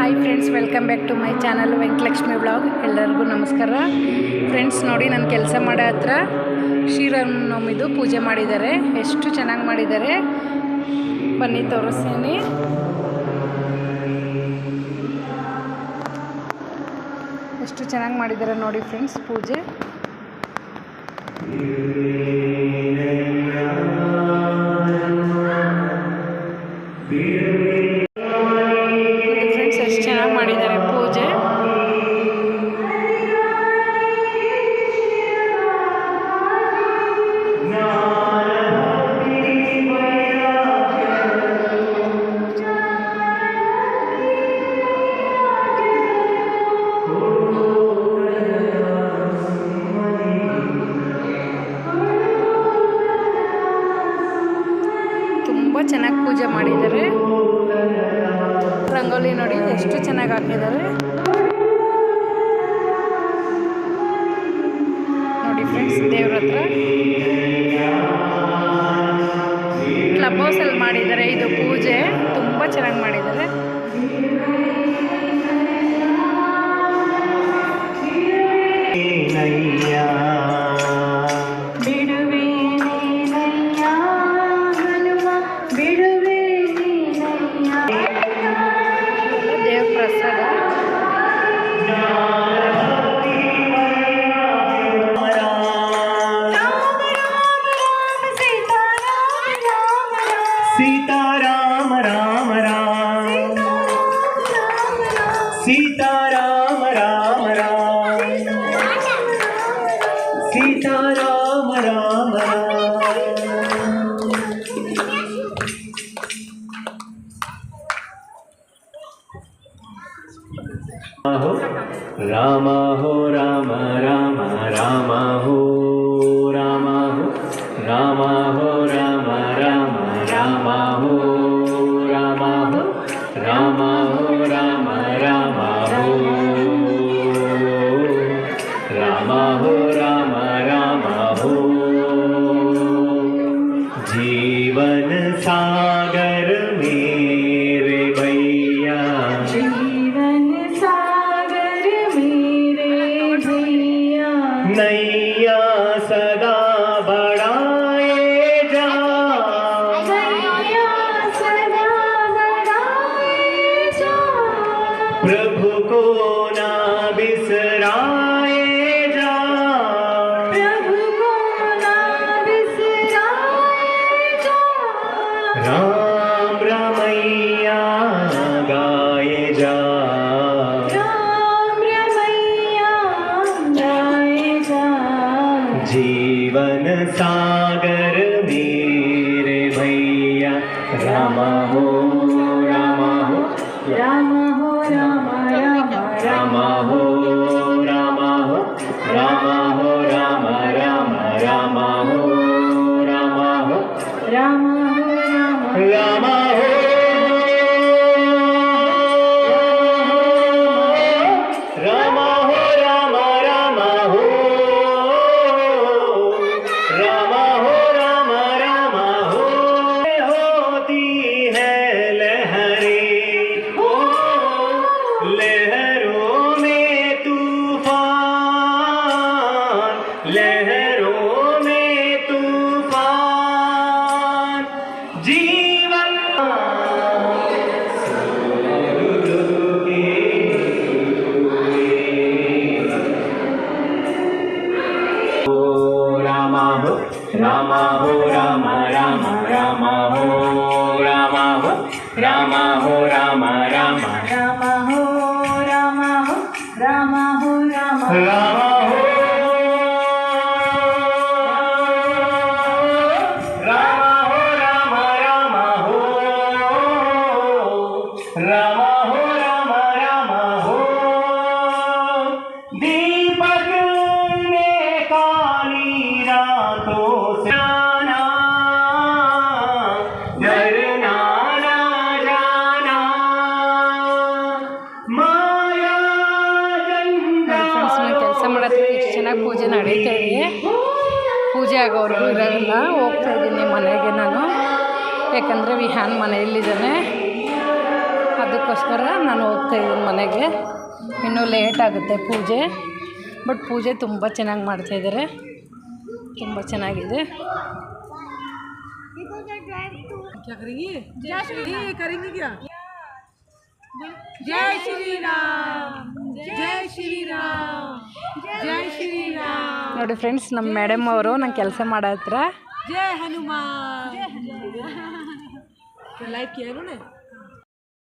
Hi friends, welcome back to my channel Venkatalakshmi blog. ಎಲ್ಲರಿಗೂ ನಮಸ್ಕಾರ friends. ನೋಡಿ, ನಾನು ಕೆಲಸ ಮಾಡೋ ಹತ್ರ ಶ್ರೀರಾಮನವಮಿದು ಪೂಜೆ ಮಾಡಿದ್ದಾರೆ. ಎಷ್ಟು ಚೆನ್ನಾಗಿ ಮಾಡಿದ್ದಾರೆ ಬನ್ನಿ ತೋರಿಸ್ತೀನಿ. ಎಷ್ಟು ಚೆನ್ನಾಗಿ ಮಾಡಿದ್ದಾರೆ ನೋಡಿ ಫ್ರೆಂಡ್ಸ್ ಪೂಜೆ. ಎಷ್ಟು ಚೆನ್ನಾಗಿ ಮಾಡಿದ್ದಾರೆ ಪೂಜೆ. ತುಂಬ ಚೆನ್ನಾಗಿ ಪೂಜೆ ಮಾಡಿದ್ದಾರೆ. ರಂಗೋಲಿ ನೋಡಿ ಎಷ್ಟು ಚೆನ್ನಾಗಿ ಹಾಕಿದ್ದಾರೆ ನೋಡಿ ಫ್ರೆಂಡ್ಸ್. ದೇವ್ರ ಹತ್ರ ಕ್ಲಬ್ ಹೌಸಲ್ಲಿ ಮಾಡಿದ್ದಾರೆ ಇದು ಪೂಜೆ. ತುಂಬ ಚೆನ್ನಾಗಿ ಮಾಡಿದ್ದಾರೆ. ದೇವ್ರ ಪ್ರಸಾದ. सीताराम राम राम, सीताराम राम राम, सीताराम राम राम. राम हो राम राम राम हो राम हो राम हो राम राम राम हो राम हो राम हो राम राम हो राम हो राम राम हो. जीवन सागर मेरे भैया, जीवन सागर मेरे भैया, नैया सदा बढ़ाए जा, नैया सदा बढ़ाए जा, प्रभु को ना बिसराए जा, प्रभु को ना बिसराए जा, राम रमैया गाए जा, राम रमैया गाए जा. जीवन सागर मेरे भैया, राम हो राम हो राम हो राम राम राम हो राम हो राम हो राम राम राम हो राम हो राम हो राम राम हो राम हो राम राम हो राम हो राम राम हो. होती है लहरें, लहरों में तूफान, लहरों में तूफान, जीवन राम हो राम हो राम राम राम हो राम हो राम हो राम राम राम हो राम हो राम हो राम राम हो राम हो राम राम हो राम हो राम राम हो. दीपक ने काली रातों से जाना, डरना ना जाना, माया जंजाल. ಫ್ರೆಂಡ್ಸ್, ನಾನು ಕೆಲಸ ಮಾಡೋದು ಎಷ್ಟು ಚೆನ್ನಾಗಿ ಪೂಜೆ ನಡೀತಾ ಇದೆ. ಪೂಜೆ ಆಗೋರು ಇರೋಲ್ಲ. ಹೋಗ್ತಾ ಇದ್ದೀನಿ ಮನೆಗೆ ನಾನು, ಯಾಕಂದರೆ ವಿಹಾನ್ ಮನೆಯಲ್ಲಿದ್ದಾನೆ. ಅದು ಅದಕ್ಕೋಸ್ಕರ ನಾನು ಹೋಗ್ತಾಯಿದ್ದೀನಿ ಮನೆಗೆ. ಇನ್ನೂ ಲೇಟ್ ಆಗುತ್ತೆ ಪೂಜೆ. ಬಟ್ ಪೂಜೆ ತುಂಬ ಚೆನ್ನಾಗಿ ಮಾಡ್ತಾಯಿದ್ದಾರೆ, ತುಂಬ ಚೆನ್ನಾಗಿದೆ. जय श्री राम, जय श्री राम, जय श्री राम. ನೋಡಿ ಫ್ರೆಂಡ್ಸ್, ನಮ್ಮ ಮೇಡಮ್ ಅವರು ನಂಗೆ ಕೆಲಸ ಮಾಡೋ ಹತ್ರ जय हनुमान. लाइक किया इन्होंने.